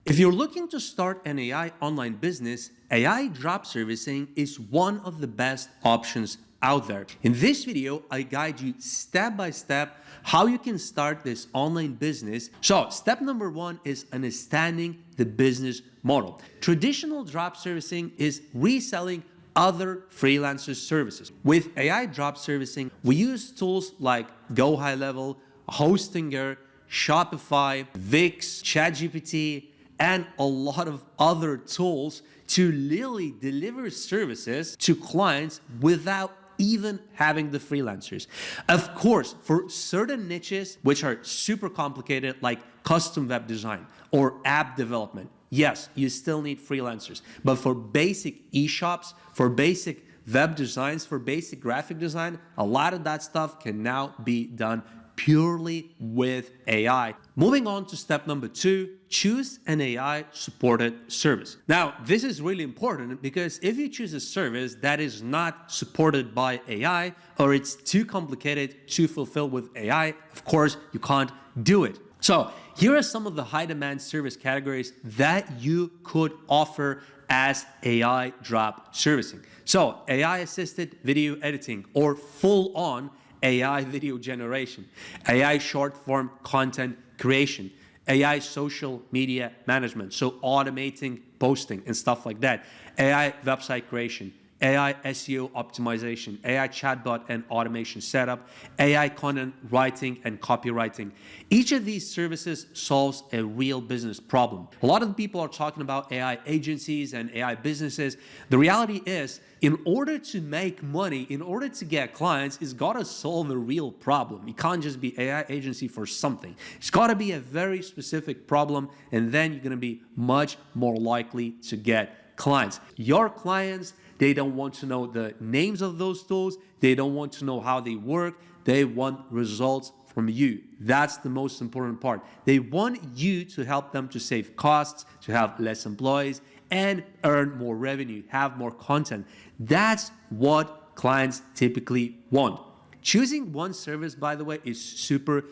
If you're looking to start an AI online business, AI drop servicing is one of the best options out there. In this video, I guide you step by step how you can start this online business. So step number one is understanding the business model. Traditional drop servicing is reselling other freelancers' services. With AI drop servicing, we use tools like Go High Level, Hostinger, Shopify, Wix, ChatGPT, and a lot of other tools to literally deliver services to clients without even having the freelancers. Of course, for certain niches which are super complicated, like custom web design or app development, yes, you still need freelancers. But for basic eShops, for basic web designs, for basic graphic design, a lot of that stuff can now be done purely with AI. Moving on to step number two, choose an AI supported service. Now, this is really important because if you choose a service that is not supported by AI or it's too complicated to fulfill with AI, of course, you can't do it. So here are some of the high demand service categories that you could offer as AI drop servicing. So AI assisted video editing or full on AI video generation, AI short form content creation, AI social media management, so automating posting and stuff like that, AI website creation, AI SEO optimization, AI chatbot and automation setup, AI content writing and copywriting. Each of these services solves a real business problem. A lot of the people are talking about AI agencies and AI businesses. The reality is, in order to make money, in order to get clients, it's got to solve a real problem. It can't just be AI agency for something. It's got to be a very specific problem, and then you're going to be much more likely to get clients. Your clients, they don't want to know the names of those tools. They don't want to know how they work. They want results from you. That's the most important part. They want you to help them to save costs, to have less employees, and earn more revenue, have more content. That's what clients typically want. Choosing one service, by the way, is super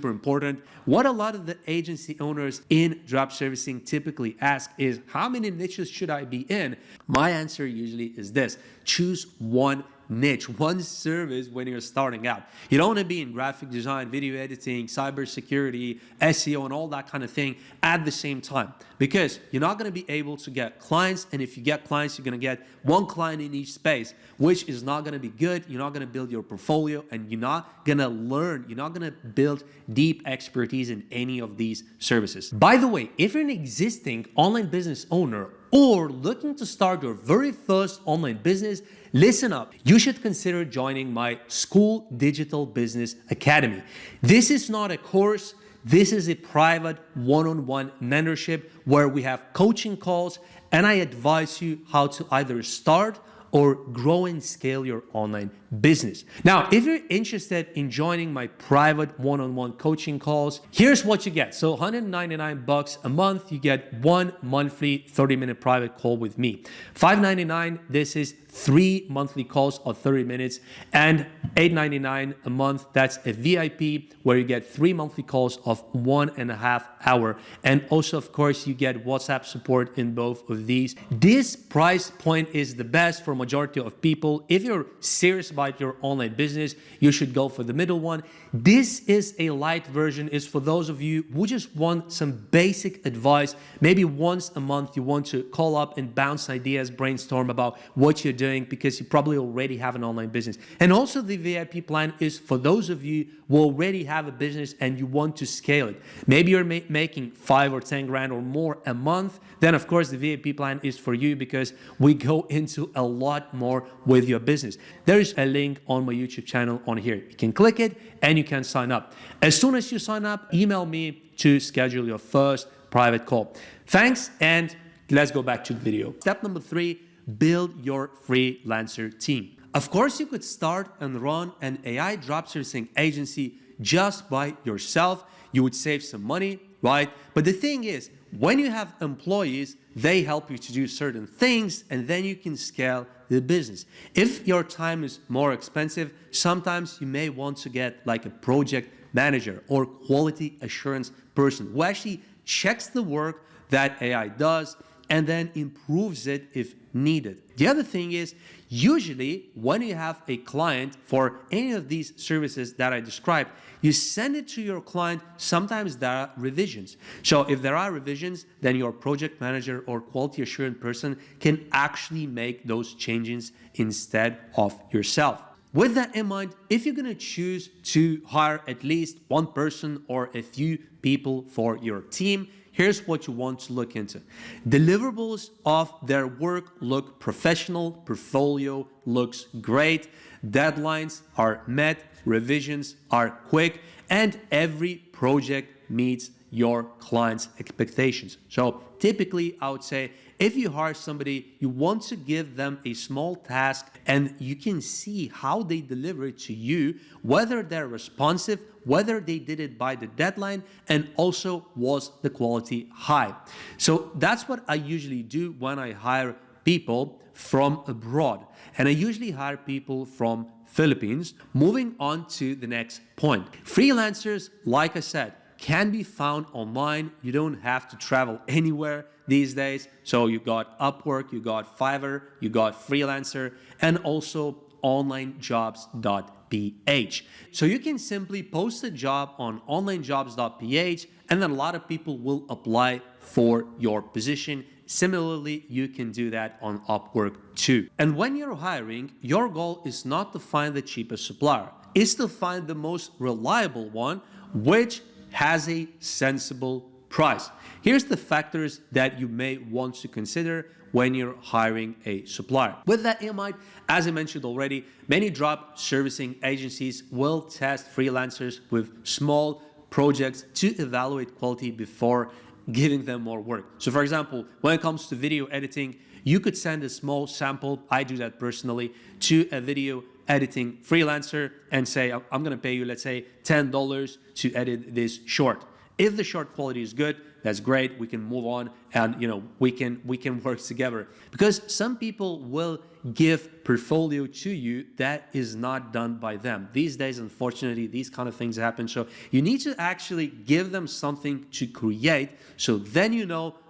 important. What a lot of the agency owners in drop servicing typically ask is, how many niches should I be in? My answer usually is this: choose one niche, one service when you're starting out. You don't want to be in graphic design, video editing, cybersecurity, SEO, and all that kind of thing at the same time, because you're not going to be able to get clients. And if you get clients, you're going to get one client in each space, which is not going to be good. You're not going to build your portfolio, and you're not going to learn. You're not going to build deep expertise in any of these services. By the way, if you're an existing online business owner or looking to start your very first online business, listen up. You should consider joining my School Digital Business Academy. This is not a course. This is a private one-on-one mentorship where we have coaching calls, and I advise you how to either start or grow and scale your online business. Now, if you're interested in joining my private one-on-one coaching calls, here's what you get. So $199 a month, you get one monthly 30-minute private call with me. $599, this is 3 monthly calls of 30 minutes, and $899 a month, that's a VIP where you get 3 monthly calls of 1.5 hours. And also, of course, you get WhatsApp support in both of these. This price point is the best for majority of people. If you're serious about your online business, you should go for the middle one. This is a light version, is for those of you who just want some basic advice. Maybe once a month you want to call up and bounce ideas, brainstorm about what you're doing, because you probably already have an online business. And also the VIP plan is for those of you who already have a business and you want to scale it. Maybe you're making 5 or 10 grand or more a month. Then of course the VIP plan is for you, because we go into a lot more with your business. There is a link on my YouTube channel on here. You can click it and you can sign up. As soon as you sign up, email me to schedule your first private call. Thanks, and let's go back to the video. Step number 3, build your freelancer team. Of course, you could start and run an AI drop servicing agency just by yourself. You would save some money, right? But the thing is, when you have employees, they help you to do certain things, and then you can scale the business. If your time is more expensive, sometimes you may want to get like a project manager or quality assurance person who actually checks the work that AI does and then improves it if needed. The other thing is, usually when you have a client for any of these services that I described, you send it to your client. Sometimes there are revisions. So if there are revisions, then your project manager or quality assurance person can actually make those changes instead of yourself. With that in mind, if you're going to choose to hire at least one person or a few people for your team, here's what you want to look into. Deliverables of their work look professional, portfolio looks great, deadlines are met, revisions are quick, and every project meets your client's expectations. So typically, I would say if you hire somebody, you want to give them a small task and you can see how they deliver it to you, whether they're responsive, whether they did it by the deadline, and also was the quality high. So that's what I usually do when I hire people from abroad. And I usually hire people from Philippines. Moving on to the next point. Freelancers, like I said, can be found online. You don't have to travel anywhere these days. So you got Upwork, you got Fiverr, you got Freelancer, and also onlinejobs.ph. So you can simply post a job on onlinejobs.ph and then a lot of people will apply for your position. Similarly, you can do that on Upwork too. And when you're hiring, your goal is not to find the cheapest supplier. It's to find the most reliable one, which has a sensible price. Here's the factors that you may want to consider when you're hiring a supplier. With that in mind, as I mentioned already, many job servicing agencies will test freelancers with small projects to evaluate quality before giving them more work. So for example, when it comes to video editing, you could send a small sample, I do that personally, to a video editing freelancer and say, I'm gonna pay you, let's say, $10 to edit this short. If the short quality is good, that's great, we can move on and we can work together. Because some people will give portfolio to you that is not done by them. These days, unfortunately, these kind of things happen. So you need to actually give them something to create, so then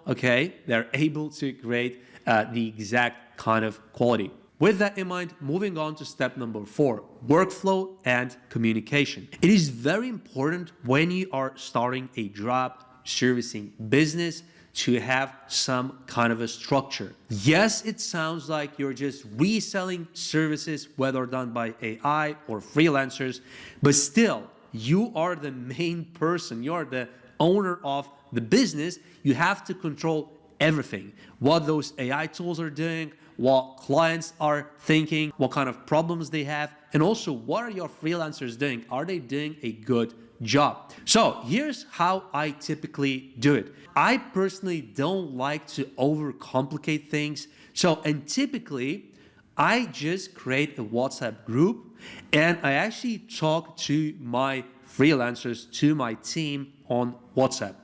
okay, they're able to create the exact kind of quality. With that in mind, moving on to step number 4, workflow and communication. It is very important when you are starting a job servicing business to have some kind of a structure. Yes, it sounds like you're just reselling services, whether done by AI or freelancers, but still, you are the main person. You're the owner of the business. You have to control everything. What those AI tools are doing, what clients are thinking, what kind of problems they have, and also what are your freelancers doing? Are they doing a good job? So here's how I typically do it. I personally don't like to overcomplicate things. And typically I just create a WhatsApp group and I actually talk to my freelancers, to my team on WhatsApp.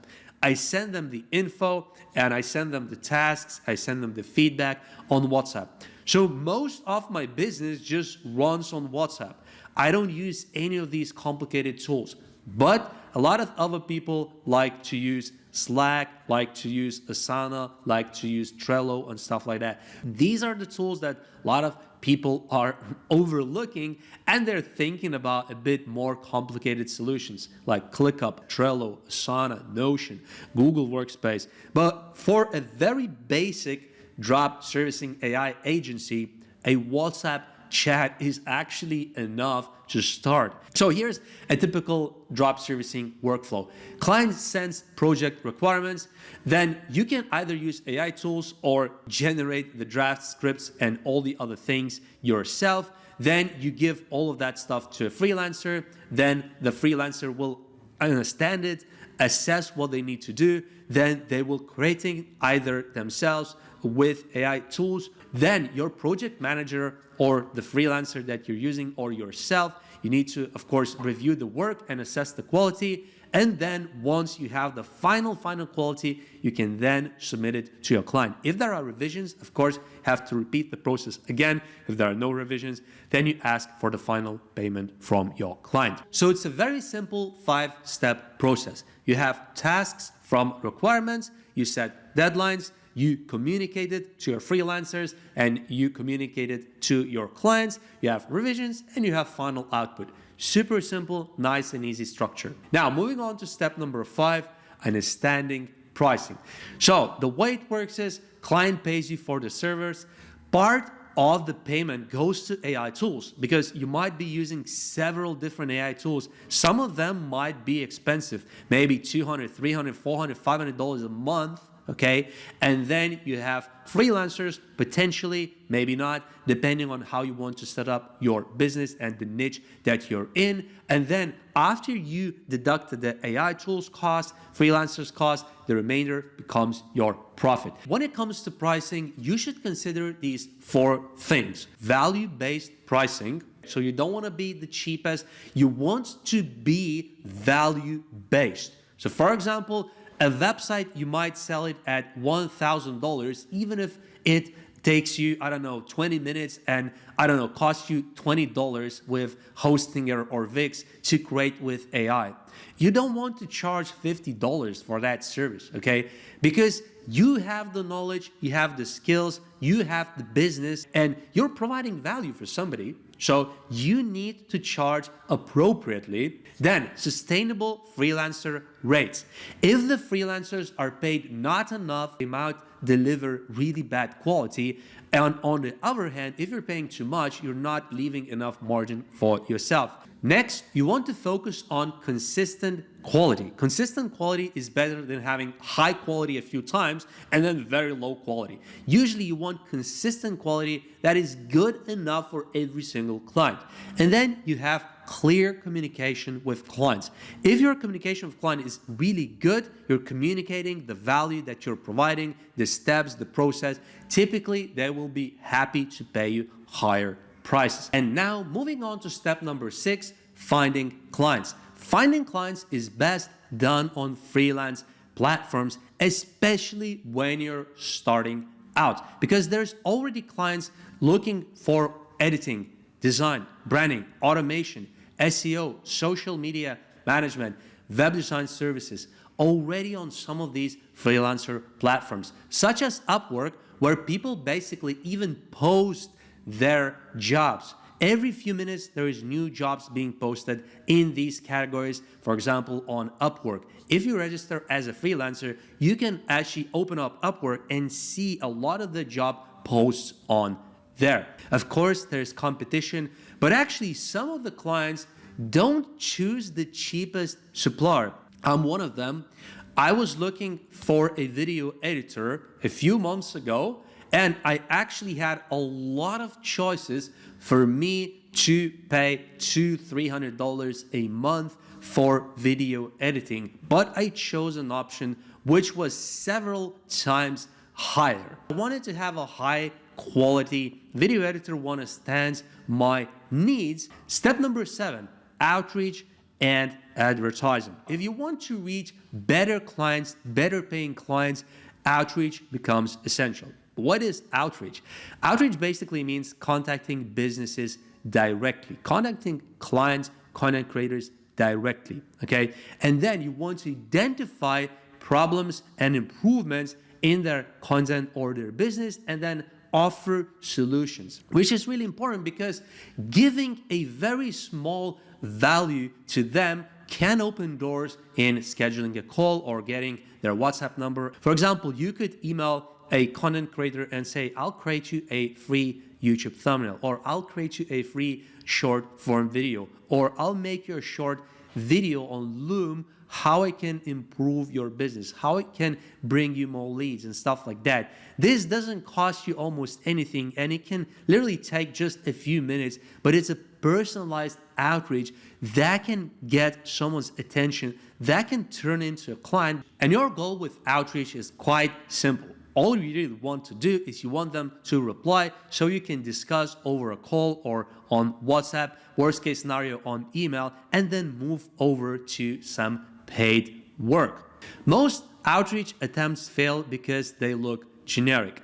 I send them the info and I send them the tasks, I send them the feedback on WhatsApp. So most of my business just runs on WhatsApp. I don't use any of these complicated tools, but a lot of other people like to use Slack, like to use Asana, like to use Trello and stuff like that. These are the tools that a lot of people are overlooking and they're thinking about a bit more complicated solutions like ClickUp, Trello, Asana, Notion, Google Workspace. But for a very basic job servicing AI agency, a WhatsApp chat is actually enough to start. So here's a typical job servicing workflow. Client sends project requirements, then you can either use AI tools or generate the draft scripts and all the other things yourself. Then you give all of that stuff to a freelancer, then the freelancer will understand it, assess what they need to do, then they will create it either themselves with AI tools. Then your project manager or the freelancer that you're using or yourself, you need to, of course, review the work and assess the quality. And then once you have the final quality, you can then submit it to your client. If there are revisions, of course, you have to repeat the process again. If there are no revisions, then you ask for the final payment from your client. So it's a very simple 5-step process. You have tasks from requirements, you set deadlines, you communicate it to your freelancers, and you communicate it to your clients. You have revisions and you have final output. Super simple, nice and easy structure. Now, moving on to step number 5, understanding pricing. So the way it works is client pays you for the servers. Part of the payment goes to AI tools because you might be using several different AI tools. Some of them might be expensive, maybe $200, $300, $400, $500 a month. Okay, and then you have freelancers, potentially, maybe not, depending on how you want to set up your business and the niche that you're in. And then after you deduct the AI tools cost, freelancers cost, the remainder becomes your profit. When it comes to pricing, you should consider these 4 things. Value-based pricing. So you don't want to be the cheapest. You want to be value-based. So for example, a website, you might sell it at $1,000, even if it takes you, 20 minutes and, costs you $20 with Hostinger or Wix to create with AI. You don't want to charge $50 for that service, okay? Because you have the knowledge, you have the skills, you have the business, and you're providing value for somebody. So you need to charge appropriately. Then, sustainable freelancer rates. If the freelancers are paid not enough, they might deliver really bad quality. And on the other hand, if you're paying too much, you're not leaving enough margin for yourself. Next, you want to focus on consistent quality. Consistent quality is better than having high quality a few times and then very low quality. Usually you want consistent quality that is good enough for every single client. And then you have clear communication with clients. If your communication with client is really good, you're communicating the value that you're providing, the steps, the process, typically they will be happy to pay you higher prices. And now moving on to step number 6, finding clients. Finding clients is best done on freelance platforms, especially when you're starting out, because there's already clients looking for editing, design, branding, automation, SEO, social media management, web design services already on some of these freelancer platforms, such as Upwork, where people basically even post their jobs. Every few minutes, there is new jobs being posted in these categories. For example, on Upwork, if you register as a freelancer, you can actually open up Upwork and see a lot of the job posts on there. Of course, there's competition, but actually some of the clients don't choose the cheapest supplier. I'm one of them. I was looking for a video editor a few months ago, and I actually had a lot of choices for me to pay $200-$300 a month for video editing. But I chose an option which was several times higher. I wanted to have a high quality video editor, one that stands my needs. Step number 7, outreach and advertising. If you want to reach better clients, better paying clients, outreach becomes essential. What is outreach? Outreach basically means contacting businesses directly, contacting clients, content creators directly, okay? And then you want to identify problems and improvements in their content or their business, and then offer solutions, which is really important because giving a very small value to them can open doors in scheduling a call or getting their WhatsApp number. For example, you could email a content creator and say, I'll create you a free YouTube thumbnail, or I'll create you a free short form video, or I'll make you a short video on Loom, how I can improve your business, how it can bring you more leads and stuff like that. This doesn't cost you almost anything, and it can literally take just a few minutes, but it's a personalized outreach that can get someone's attention, that can turn into a client. And your goal with outreach is quite simple. All you really want to do is you want them to reply so you can discuss over a call or on WhatsApp, worst case scenario on email, and then move over to some paid work. Most outreach attempts fail because they look generic.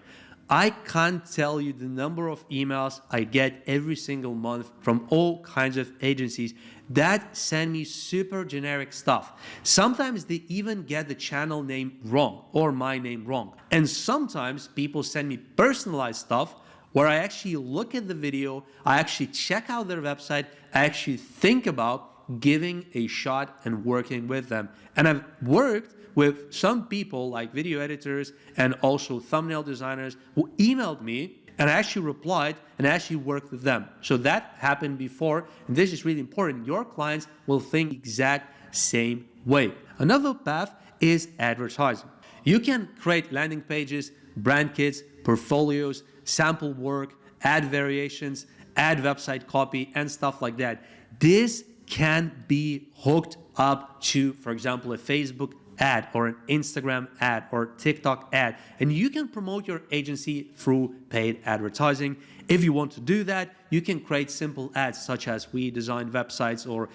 I can't tell you the number of emails I get every single month from all kinds of agencies that send me super generic stuff. Sometimes they even get the channel name wrong or my name wrong. And sometimes people send me personalized stuff where I actually look at the video, I actually check out their website, I actually think about giving a shot and working with them. And I've worked with some people like video editors and also thumbnail designers who emailed me, and I actually replied and actually worked with them. So that happened before, and this is really important. Your clients will think exact same way. Another path is advertising. You can create landing pages, brand kits, portfolios, sample work, add variations, add website copy, and stuff like that. This can be hooked up to, for example, a Facebook ad or an Instagram ad or TikTok ad, and you can promote your agency through paid advertising. If you want to do that, you can create simple ads such as we design websites, or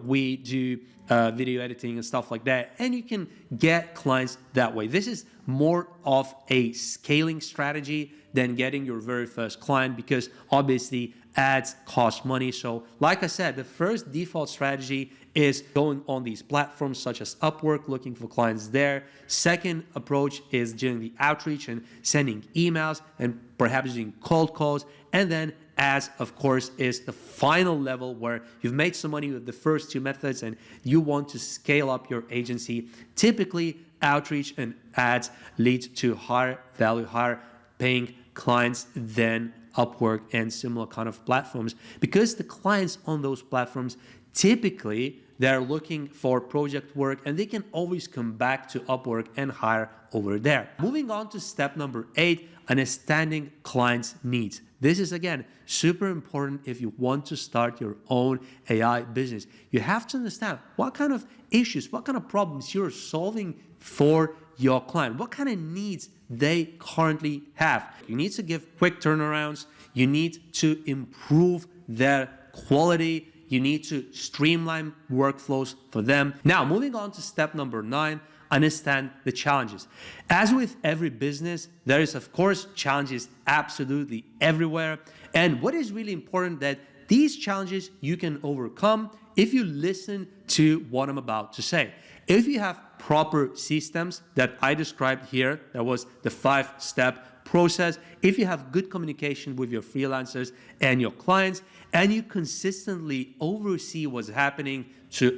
we do video editing and stuff like that, and you can get clients that way. This is more of a scaling strategy than getting your very first client, because obviously ads cost money. So like I said, the first default strategy is going on these platforms such as Upwork, looking for clients there. Second approach is doing the outreach and sending emails and perhaps doing cold calls. And then ads, of course, is the final level where you've made some money with the first two methods and you want to scale up your agency. Typically, outreach and ads lead to higher value, higher paying clients than Upwork and similar kind of platforms, because the clients on those platforms typically they're looking for project work and they can always come back to Upwork and hire over there. Moving on to step number 8, understanding clients' needs. This is again super important if you want to start your own AI business. You have to understand what kind of issues, what kind of problems you're solving for your client, what kind of needs they currently have. You need to give quick turnarounds. You need to improve their quality. You need to streamline workflows for them. Now, moving on to step number 9, understand the challenges. As with every business, there is, of course, challenges absolutely everywhere. And what is really important that these challenges you can overcome if you listen to what I'm about to say. If you have proper systems that I described here, that was the 5-step process. If you have good communication with your freelancers and your clients, and you consistently oversee what's happening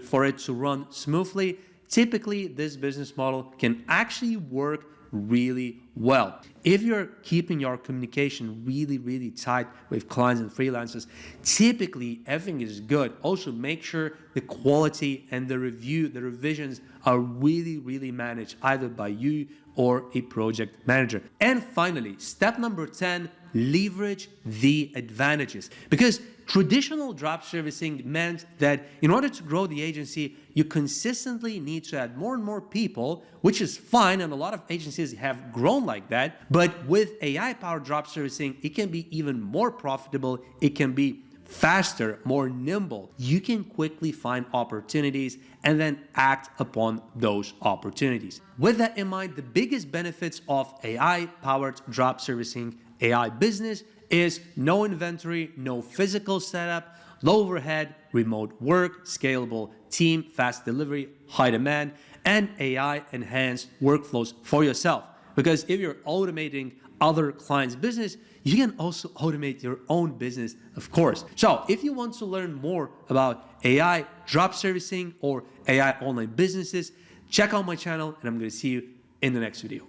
for it to run smoothly, typically this business model can actually work really well. If you're keeping your communication really, really tight with clients and freelancers, typically everything is good. Also, make sure the quality and the revisions are really, really managed either by you or a project manager. And finally, step number 10, leverage the advantages. Because traditional drop servicing meant that in order to grow the agency, you consistently need to add more and more people, which is fine, and a lot of agencies have grown like that. But with AI-powered drop servicing, it can be even more profitable. It can be faster, more nimble. You can quickly find opportunities and then act upon those opportunities. With that in mind, the biggest benefits of AI-powered drop servicing AI business is no inventory, no physical setup, low overhead, remote work, scalable team, fast delivery, high demand, and AI-enhanced workflows for yourself. Because if you're automating other clients' business, you can also automate your own business, of course. So if you want to learn more about AI drop servicing or AI online businesses, check out my channel, and I'm going to see you in the next video.